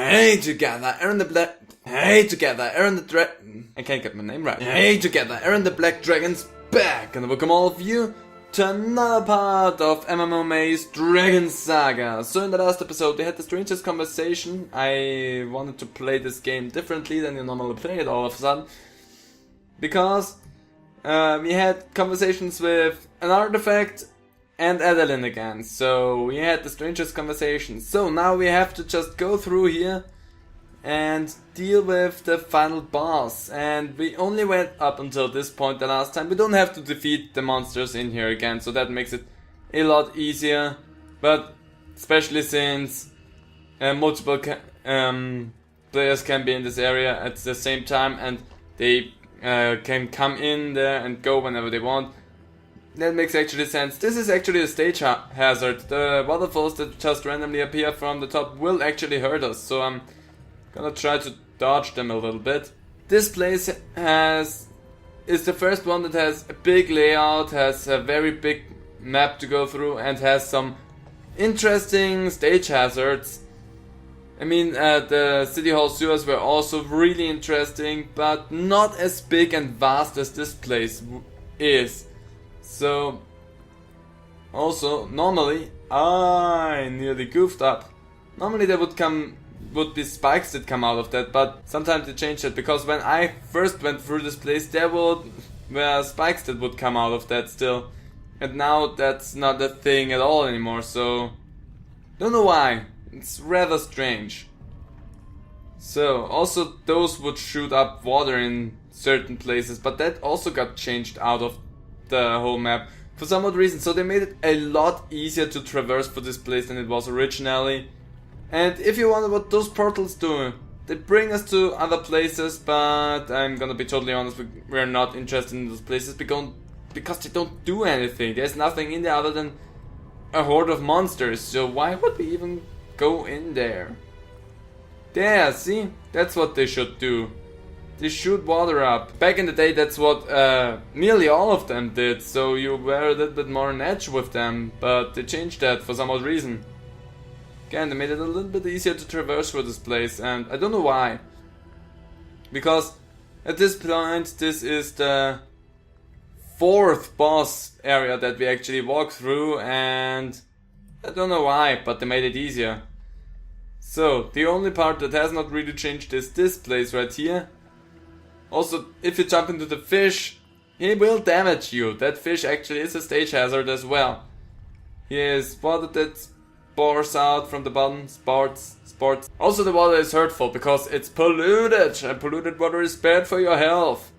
Hey together, Aaron the Black. Hey together, Aaron the I can't get my name right. Hey together, Aaron the Black Dragon's back, and welcome all of you to another part of MMOMay's DragonSaga. So in the last episode we had the strangest conversation. I wanted to play this game differently than you normally play it all of a sudden. Because we had conversations with an artifact and Endairon again. So we had the strangest conversation. So now we have to just go through here and deal with the final boss. And we only went up until this point the last time. We don't have to defeat the monsters in here again, so that makes it a lot easier. But especially since multiple players can be in this area at the same time, and they can come in there and go whenever they want. That makes actually sense. This is actually a stage hazard. The waterfalls that just randomly appear from the top will actually hurt us, so I'm gonna try to dodge them a little bit. This place is the first one that has a big layout, has a very big map to go through, and has some interesting stage hazards. I mean, the city hall sewers were also really interesting, but not as big and vast as this place is. So, also, normally, I nearly goofed up. Normally there would be spikes that come out of that, but sometimes they change that, because when I first went through this place, there were spikes that would come out of that still. And now that's not a thing at all anymore, so don't know why. It's rather strange. So, also those would shoot up water in certain places, but that also got changed out of the whole map for some odd reason. So they made it a lot easier to traverse for this place than it was originally. And if you wonder what those portals do, they bring us to other places, but I'm gonna be totally honest, we're not interested in those places because they don't do anything. There's nothing in there other than a horde of monsters, so why would we even go in there? There, see? That's what they should do. They shoot water up. Back in the day, that's what nearly all of them did, so you were a little bit more on edge with them, but they changed that for some odd reason. Again, they made it a little bit easier to traverse through this place, and I don't know why. Because at this point, this is the fourth boss area that we actually walk through, and I don't know why, but they made it easier. So, the only part that has not really changed is this place right here. Also, if you jump into the fish, he will damage you. That fish actually is a stage hazard as well. He is water that pours out from the bottom, sports. Also, the water is hurtful because it's polluted, and polluted water is bad for your health.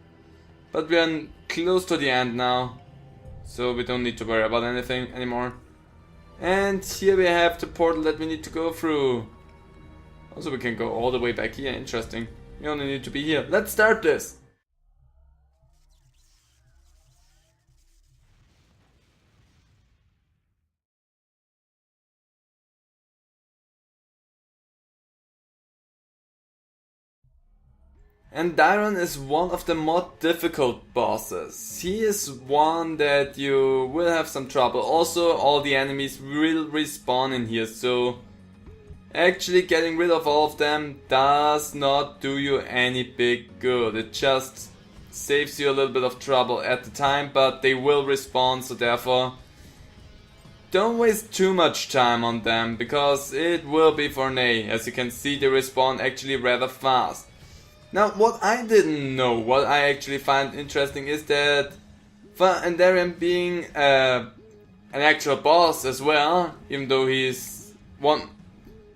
But we are close to the end now, so we don't need to worry about anything anymore. And here we have the portal that we need to go through. Also, we can go all the way back here. Interesting. We only need to be here. Let's start this! Endairon is one of the more difficult bosses. He is one that you will have some trouble. Also, all the enemies will respawn in here, so actually getting rid of all of them does not do you any big good. It just saves you a little bit of trouble at the time, but they will respawn, so therefore don't waste too much time on them, because it will be for nay. As you can see, they respawn actually rather fast. Now, what I didn't know, what I actually find interesting, is that for Endairon being an actual boss as well, even though he's one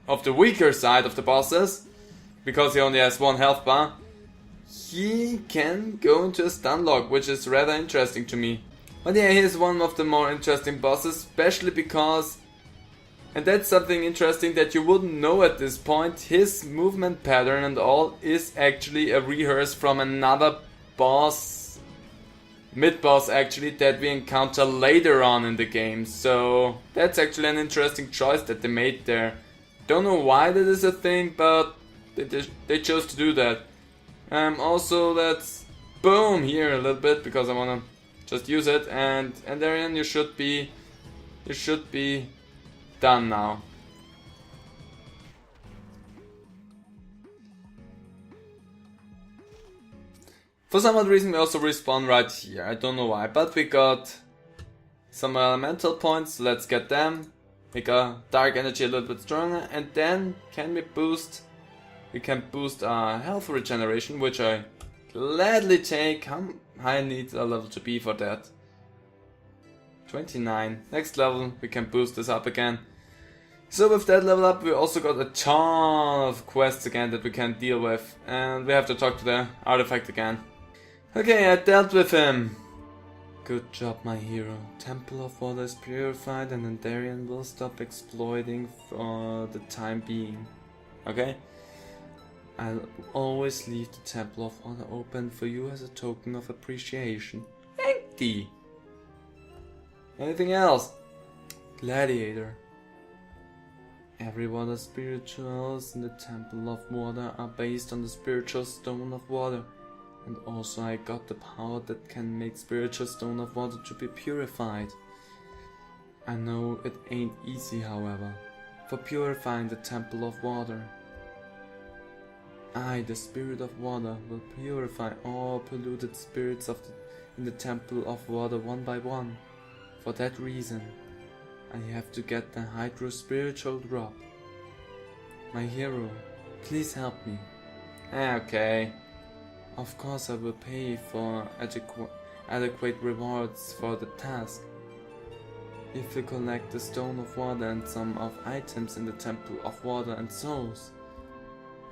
of the weaker side of the bosses, because he only has one health bar, he can go into a stun lock, which is rather interesting to me. But yeah, he's one of the more interesting bosses, especially because, and that's something interesting that you wouldn't know at this point, his movement pattern and all is actually a rehearse from another boss, mid-boss actually, that we encounter later on in the game. So that's actually an interesting choice that they made there. Don't know why that is a thing, but they chose to do that. Also, let's boom here a little bit, because I wanna just use it, and Endairon, you should be done now. For some odd reason we also respawn right here, I don't know why, but we got some elemental points, so let's get them. Make our dark energy a little bit stronger, and then can we can boost our health regeneration, which I gladly take. How high needs a level to be for that? 29. Next level we can boost this up again. So with that level up we also got a ton of quests again that we can deal with, and we have to talk to the artifact again. Okay, I dealt with him. Good job, my hero. Temple of Water is purified and Endairon will stop exploiting for the time being. Okay? I'll always leave the Temple of Water open for you as a token of appreciation. Thank thee! Anything else? Gladiator. Every water spirituals in the Temple of Water are based on the spiritual stone of water. And also I got the power that can make spiritual stone of water to be purified. I know it ain't easy, however, for purifying the Temple of Water. I, the Spirit of Water, will purify all polluted spirits in the Temple of Water one by one. For that reason, I have to get the Hydro Spiritual Drop. My hero, please help me. Okay. Of course I will pay for adequate rewards for the task. If you collect the Stone of Water and some of items in the Temple of Water and Souls,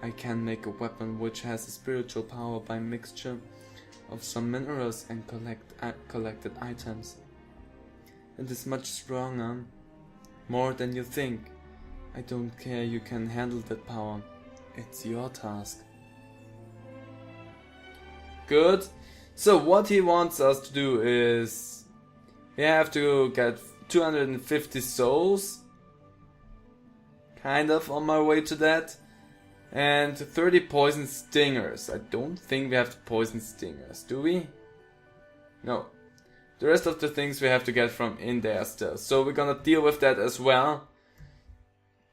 I can make a weapon which has a spiritual power by mixture of some minerals and collected items. It is much stronger, more than you think. I don't care, you can handle that power. It's your task. Good. So what he wants us to do is we have to get 250 souls. Kind of on my way to that. And 30 poison stingers. I don't think we have to poison stingers, do we? No. The rest of the things we have to get from in there still. So we're gonna deal with that as well.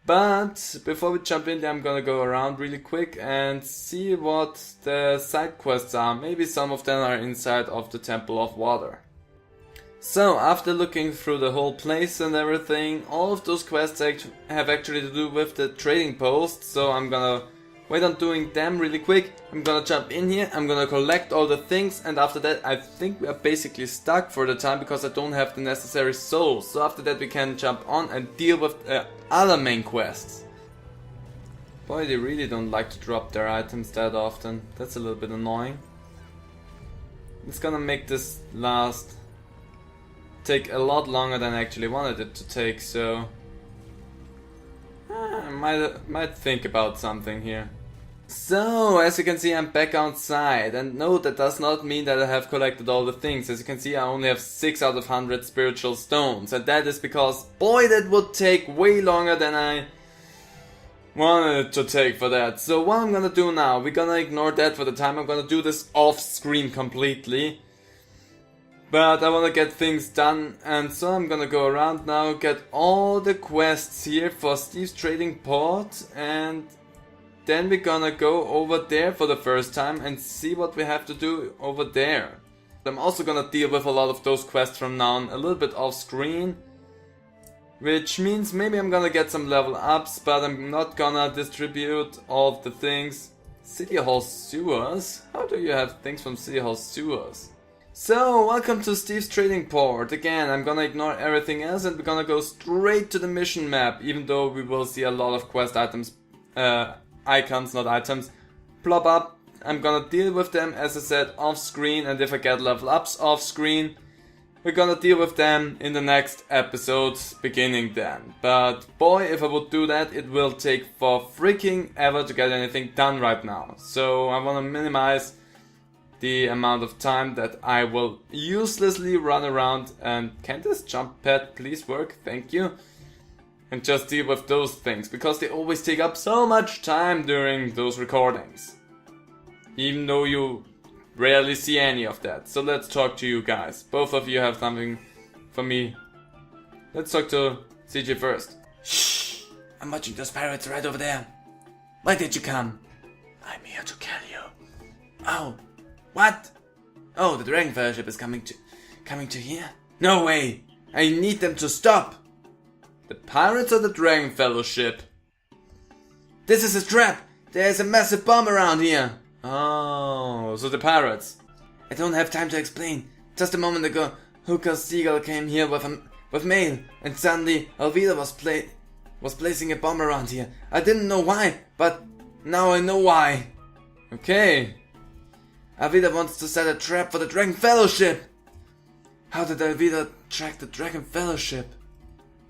But before we jump in there, I'm gonna go around really quick and see what the side quests are. Maybe some of them are inside of the Temple of Water. So after looking through the whole place and everything, all of those quests have actually to do with the trading post. So I'm gonna wait on doing them really quick. I'm gonna jump in here, I'm gonna collect all the things, and after that I think we are basically stuck for the time because I don't have the necessary souls. So after that we can jump on and deal with other main quests. Boy, they really don't like to drop their items that often. That's a little bit annoying. It's gonna make this take a lot longer than I actually wanted it to take, so I might think about something here. So, as you can see, I'm back outside, and no, that does not mean that I have collected all the things. As you can see, I only have 6 out of 100 spiritual stones, and that is because, boy, that would take way longer than I wanted it to take for that. So what I'm gonna do now, we're gonna ignore that for the time. I'm gonna do this off screen completely. But I wanna get things done, and so I'm gonna go around now, get all the quests here for Steve's Trading Port, and then we're gonna go over there for the first time and see what we have to do over there. I'm also gonna deal with a lot of those quests from now on, a little bit off screen. Which means maybe I'm gonna get some level ups, but I'm not gonna distribute all of the things. City Hall Sewers? How do you have things from City Hall Sewers? So, welcome to Steve's Trading Port. Again, I'm gonna ignore everything else and we're gonna go straight to the mission map, even though we will see a lot of quest items, icons, not items, plop up. I'm gonna deal with them, as I said, off screen, and if I get level ups off screen, we're gonna deal with them in the next episodes beginning then. But boy, if I would do that, it will take for freaking ever to get anything done right now. So I wanna minimize the amount of time that I will uselessly run around. And can this jump pad please work? Thank you. And just deal with those things, because they always take up so much time during those recordings. Even though you rarely see any of that. So let's talk to you guys. Both of you have something for me. Let's talk to CJ first. Shh! I'm watching those pirates right over there. Why did you come? I'm here to kill you. Oh, what? Oh, the Dragon Fellowship is coming to here? No way! I need them to stop! The pirates or the Dragon Fellowship? This is a trap! There is a massive bomb around here! Oh, so the pirates. I don't have time to explain. Just a moment ago, Hooker's seagull came here with mail, and suddenly Alvida was placing a bomb around here. I didn't know why, but now I know why. Okay. Alvida wants to set a trap for the Dragon Fellowship. How did Alvida track the Dragon Fellowship?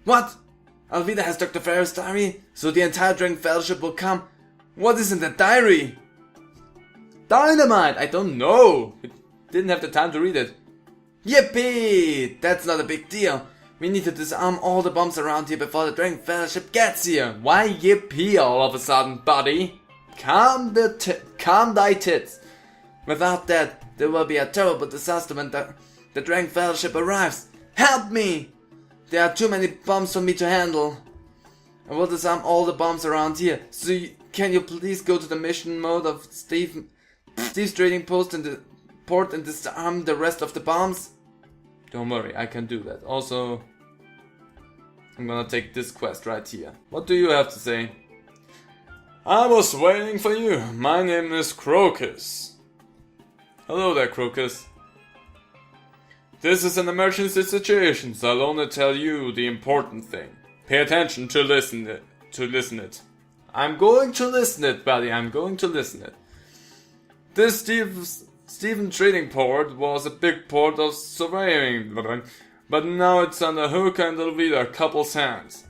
What? Alvida has Dr. Farrah's diary, so the entire Dragon Fellowship will come. What is in the diary? Dynamite! I don't know. We didn't have the time to read it. Yippee! That's not a big deal. We need to disarm all the bombs around here before the Dragon Fellowship gets here. Why yippee all of a sudden, buddy? Calm thy tits. Without that, there will be a terrible disaster when the Dragon Fellowship arrives. Help me! There are too many bombs for me to handle. I will disarm all the bombs around here. So can you please go to the mission mode of Steve's trading post in the port and disarm the rest of the bombs? Don't worry, I can do that. Also, I'm gonna take this quest right here. What do you have to say? I was waiting for you. My name is Crocus. Hello there, Crocus. This is an emergency situation, so I'll only tell you the important thing. Pay attention to listen it. I'm going to listen it, buddy. I'm going to listen it. This Stephen trading port was a big port of surveying, but now it's under Hooker and Alvida couple's hands.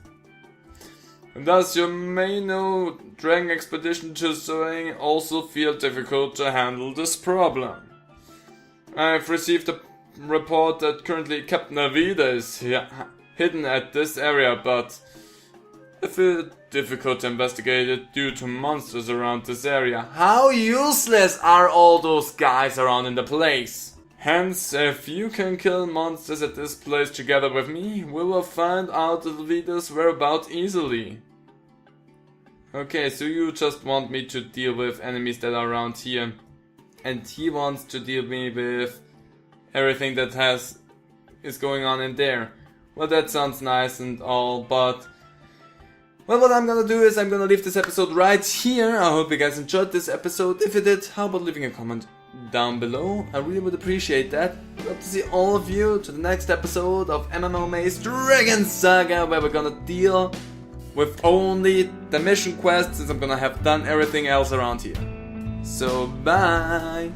And thus you may know Dragon Expedition to surveying also feel difficult to handle this problem. I've received a report that currently Captain Alvida is hidden at this area, but I feel it difficult to investigate it due to monsters around this area. How useless are all those guys around in the place? Hence, if you can kill monsters at this place together with me, we will find out Alvida's whereabouts easily. Okay, so you just want me to deal with enemies that are around here, and he wants to deal me with everything that is going on in there. Well, that sounds nice and all, but well, what I'm gonna do is I'm gonna leave this episode right here. I hope you guys enjoyed this episode. If you did, how about leaving a comment down below? I really would appreciate that. I'd love to see all of you to the next episode of MMOMay's DragonSaga, where we're gonna deal with only the mission quests, since I'm gonna have done everything else around here. So, bye!